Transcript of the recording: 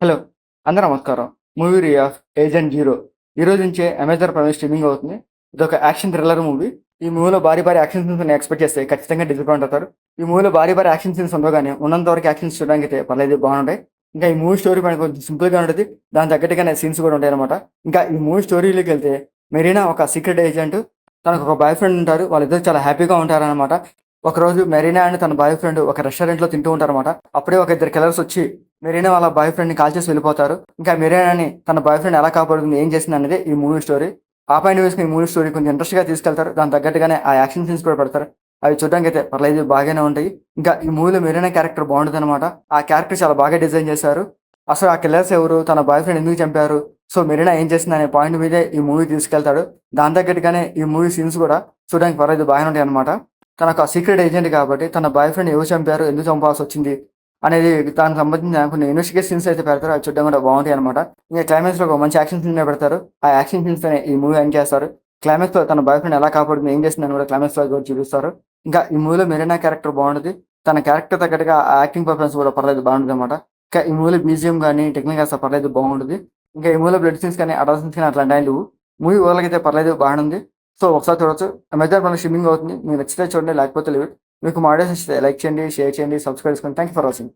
Hello! అందరూ నమస్కారం. Movie re of agent zero ఈరోజు నుంచే అమెజాన్ ప్రైమ్‌లో స్ట్రీమింగ్ అవుతుంది. ఇదొక యాక్షన్ థ్రిల్లర్ మూవీ. ఈ మూవీలో భారీ భారీ యాక్షన్ సీన్స్‌ని ఎక్స్‌పెక్ట్ చేస్తే ఖచ్చితంగా డిసప్పాయింట్ అవుతారు. ఈ మూవీలో భారీ భారీ యాక్షన్ సీన్స్ ఉండవు గానీ, ఉన్నంత వరకు యాక్షన్స్ చూడడానికైతే పర్లేదు బాగుంటాయి. ఇంకా ఈ మూవీ స్టోరీ పైన కొంచెం సింపుల్‌గా ఉంటది. దానికి తగ్గట్టుగానే సీన్స్ కూడా ఉంటాయన్నమాట. ఇంకా ఈ మూవీ స్టోరీలోకెళ్తే మెరీనా ఒక సీక్రెట్ ఏజెంట్. తనకు ఒక బాయ్ ఫ్రెండ్ ఉంటారు. వాళ్ళిద్దరూ చాలా హ్యాపీగా ఉంటారన్నమాట. ఒకరోజు మెరీనా అండ్ తన బాయ్ ఫ్రెండ్ ఒక రెస్టారెంట్‌లో తింటూ ఉంటారన్నమాట. అప్పుడే ఒక ఇద్దరు కిల్లర్స్ వచ్చి మెరీనా వాళ్ళ బాయ్ ఫ్రెండ్‌ని కాల్చేసి వెళ్ళిపోతారు. ఇంకా మెరీనాని తన బాయ్ ఫ్రెండ్ ఎలా కాపాడుతుంది, ఏం చేసిందనేదే ఈ మూవీ స్టోరీ. ఆ పాయింట్ వేసుకొని ఈ మూవీ స్టోరీ కొంచెం ఇంట్రెస్ట్‌గా తీసుకెళ్తారు. దానికి తగ్గట్టుగానే ఆ యాక్షన్ సీన్స్ కూడా పెడతారు. అవి చూడడానికైతే పర్లేదు బాగానే ఉంటాయి. ఇంకా ఈ మూవీలో మెరీనా క్యారెక్టర్ బాగుంటదనమాట. ఆ క్యారెక్టర్ చాలా బాగా డిజైన్ చేశారు. అసలు ఆ కిల్లర్స్ ఎవరు? తన బాయ్ ఫ్రెండ్ ఎందుకు చంపారు? సో మెరీనా ఏం చేసిందనే పాయింట్ మీదే ఈ మూవీ తీసుకెళ్తాడు. దాని తగ్గట్టుగానే ఈ మూవీ సీన్స్ కూడా చూడడానికి పర్లేదు బాగానే ఉంటాయన్నమాట. తనకు ఆ సీక్రెట్ ఏజెంట్ కాబట్టి తన బాయ్ ఫ్రెండ్ ఎవరు చంపారు? ఎందుకు చంపాల్సి వచ్చింది? అనేది దానికి సంబంధించిన కొన్ని ఇన్వెస్టిగేషన్ సీన్స్ అయితే పెడతారు. అవి చూడడం కూడా బాగుంటాయి అనమాట. ఇంకా క్లైమాక్స్ లో ఒక మంచి యాక్షన్ సీన్ పెడతారు. ఆ యాక్షన్ సీన్స్ తోనే ఈ మూవీ ఎండ్ చేస్తారు. క్లైమాక్స్ లో తన బాయ్ ఫ్రెండ్ ఎలా కాపాడుతుంది, ఏం చేస్తుందని కూడా క్లైమాక్స్ లో కూడా చూపిస్తారు. ఇంకా ఈ మూవీలో మెరీనా క్యారెక్టర్ బాగుంటుంది. తన క్యారెక్టర్ తగ్గట్టుగా ఆ యాక్టింగ్ పర్ఫార్మెన్స్ కూడా పర్లేదు బాగుంటుంది అనమాట. ఇంకా ఈ మూవీలో బీజిఎం కానీ టెక్నిక్ కాస్త పర్లేదు బాగుంటుంది. ఇంకా ఈ మూవీలో బ్లడ్ సీన్స్ కానీ అడల్ సీన్స్ కానీ అట్లాంటి లేవు. మూవీ ఓవర్లకైతే పర్లేదు బాగుంది. సో ఒకసారి చూడొచ్చు. అమెజాన్ ప్రైమ్ స్ట్రీమింగ్ అవుతుంది. మీకు నచ్చితే చూడండి, లేకపోతే లేదు. మీకు మా ఆడియోస్ నచ్చితే లైక్ చేయండి, షేర్ చేయండి, సబ్స్క్రైబ్ చేసుకోండి. Thank you for watching.